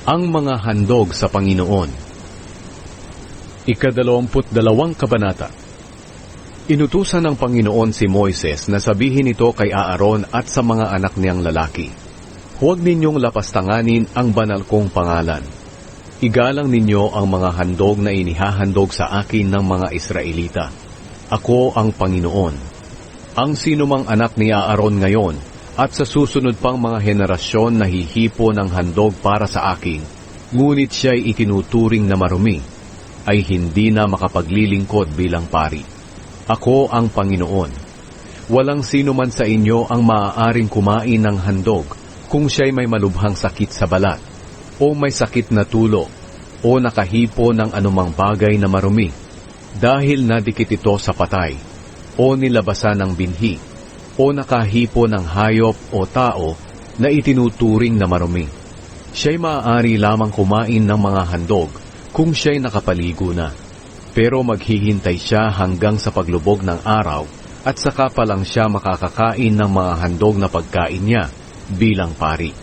Ang mga handog sa Panginoon. Ika-22 kabanata. Inutusan ng Panginoon si Moises na sabihin ito kay Aaron at sa mga anak niyang lalaki. Huwag ninyong lapastanganin ang banal kong pangalan. Igalang ninyo ang mga handog na inihahandog sa akin ng mga Israelita. Ako ang Panginoon. Ang sinumang anak ni Aaron ngayon at sa susunod pang mga henerasyon na hihipo ng handog para sa akin, ngunit siya'y itinuturing na marumi, ay hindi na makapaglilingkod bilang pari. Ako ang Panginoon. Walang sino man sa inyo ang maaaring kumain ng handog kung siya'y may malubhang sakit sa balat, o may sakit na tulo, o nakahipo ng anumang bagay na marumi, dahil nadikit ito sa patay, o nilabasan ng binhi, o nakahipo ng hayop o tao na itinuturing na marumi. Siya'y maaari lamang kumain ng mga handog kung siya'y nakapaligo na. Pero maghihintay siya hanggang sa paglubog ng araw at saka pa lang siya makakakain ng mga handog na pagkain niya bilang pari.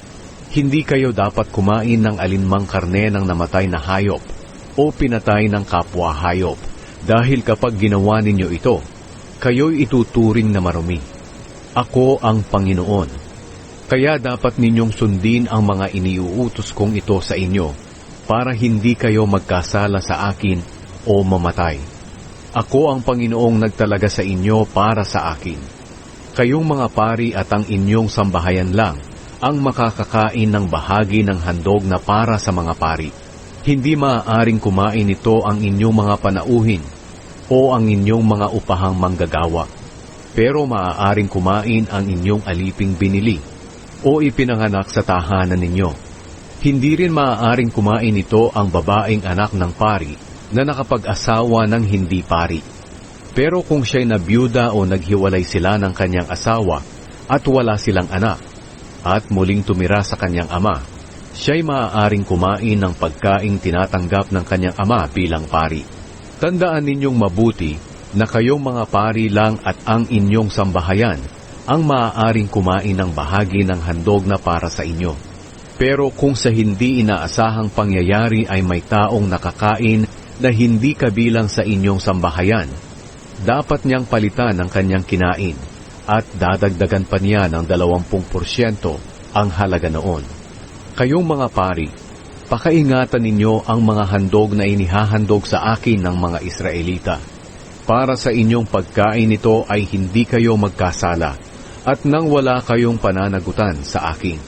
Hindi kayo dapat kumain ng alinmang karne ng namatay na hayop o pinatay ng kapwa hayop, dahil kapag ginawa ninyo ito, kayo'y ituturing na marumi. Ako ang Panginoon. Kaya dapat ninyong sundin ang mga iniuutos kong ito sa inyo, para hindi kayo magkasala sa akin o mamatay. Ako ang Panginoong nagtalaga sa inyo para sa akin. Kayong mga pari at ang inyong sambahayan lang ang makakakain ng bahagi ng handog na para sa mga pari. Hindi maaaring kumain ito ang inyong mga panauhin o ang inyong mga upahang manggagawa. Pero maaaring kumain ang inyong aliping binili o ipinanganak sa tahanan ninyo. Hindi rin maaaring kumain ito ang babaeng anak ng pari na nakapag-asawa ng hindi pari. Pero kung siya'y nabiyuda o naghiwalay sila ng kanyang asawa at wala silang anak, at muling tumira sa kanyang ama, siya'y maaaring kumain ng pagkaing tinatanggap ng kanyang ama bilang pari. Tandaan ninyong mabuti na kayong mga pari lang at ang inyong sambahayan ang maaaring kumain ng bahagi ng handog na para sa inyo. Pero kung sa hindi inaasahang pangyayari ay may taong nakakain na hindi kabilang sa inyong sambahayan, dapat niyang palitan ang kanyang kinain at dadagdagan pa niya ng 20% ang halaga noon. Kayong mga pari, pakaingatan ninyo ang mga handog na inihahandog sa akin ng mga Israelita. Para sa inyong pagkain nito ay hindi kayo magkasala, at nang wala kayong pananagutan sa akin.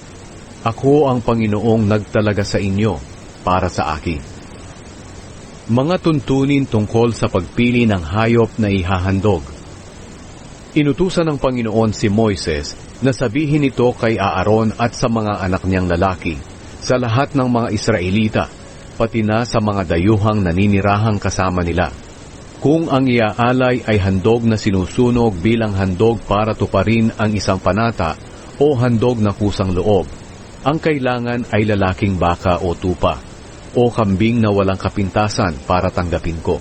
Ako ang Panginoong nagtalaga sa inyo para sa akin. Mga tuntunin tungkol sa pagpili ng hayop na ihahandog. Inutusan ng Panginoon si Moises na sabihin ito kay Aaron at sa mga anak niyang lalaki, sa lahat ng mga Israelita, pati na sa mga dayuhang naninirahang kasama nila. Kung ang iaalay ay handog na sinusunog bilang handog para tuparin ang isang panata o handog na kusang loob, ang kailangan ay lalaking baka o tupa, o kambing na walang kapintasan para tanggapin ko.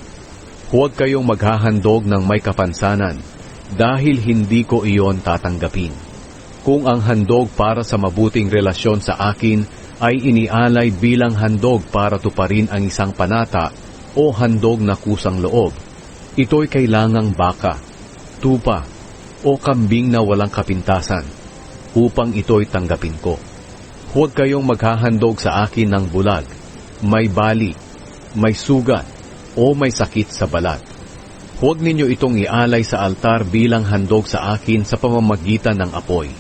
Huwag kayong maghahandog ng may kapansanan, dahil hindi ko iyon tatanggapin. Kung ang handog para sa mabuting relasyon sa akin ay inialay bilang handog para tuparin ang isang panata o handog na kusang loob, ito'y kailangang baka, tupa, o kambing na walang kapintasan, upang ito'y tanggapin ko. Huwag kayong maghahandog sa akin ng bulag, may bali, may sugat, o may sakit sa balat. Huwag ninyo itong ialay sa altar bilang handog sa akin sa pamamagitan ng apoy.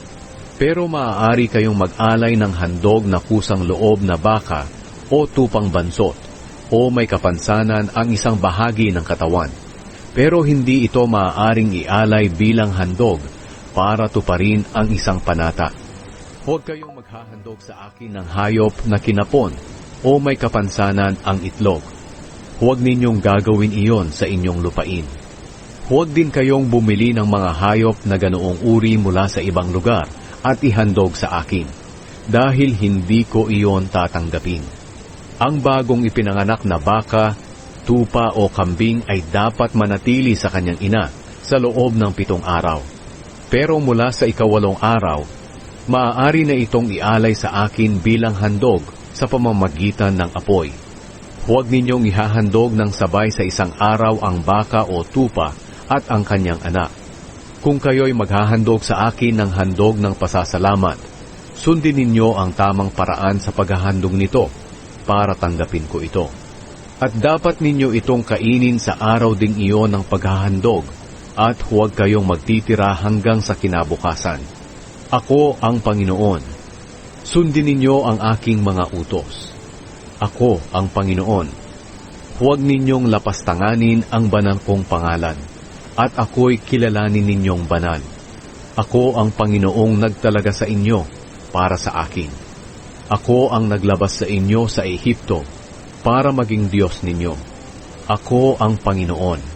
Pero maaari kayong mag-alay ng handog na kusang loob na baka o tupang bansot, o may kapansanan ang isang bahagi ng katawan. Pero hindi ito maaaring ialay bilang handog para tuparin ang isang panata. Huwag kayong maghahandog sa akin ng hayop na kinapon o may kapansanan ang itlog. Huwag ninyong gagawin iyon sa inyong lupain. Huwag din kayong bumili ng mga hayop na ganoong uri mula sa ibang lugar at ihandog sa akin, dahil hindi ko iyon tatanggapin. Ang bagong ipinanganak na baka, tupa o kambing ay dapat manatili sa kanyang ina sa loob ng 7 araw. Pero mula sa 8 araw, maaari na itong ialay sa akin bilang handog sa pamamagitan ng apoy. Huwag ninyong ihahandog ng sabay sa isang araw ang baka o tupa at ang kanyang anak. Kung kayo'y maghahandog sa akin ng handog ng pasasalamat, sundin ninyo ang tamang paraan sa paghahandog nito para tanggapin ko ito. At dapat ninyo itong kainin sa araw ding iyon ng paghahandog at huwag kayong magtitira hanggang sa kinabukasan. Ako ang Panginoon. Sundin ninyo ang aking mga utos. Ako ang Panginoon. Huwag ninyong lapastanganin ang banal kong pangalan, at ako'y kilalanin ninyong banal. Ako ang Panginoong nagtalaga sa inyo para sa akin. Ako ang naglabas sa inyo sa Ehipto para maging Diyos ninyo. Ako ang Panginoon.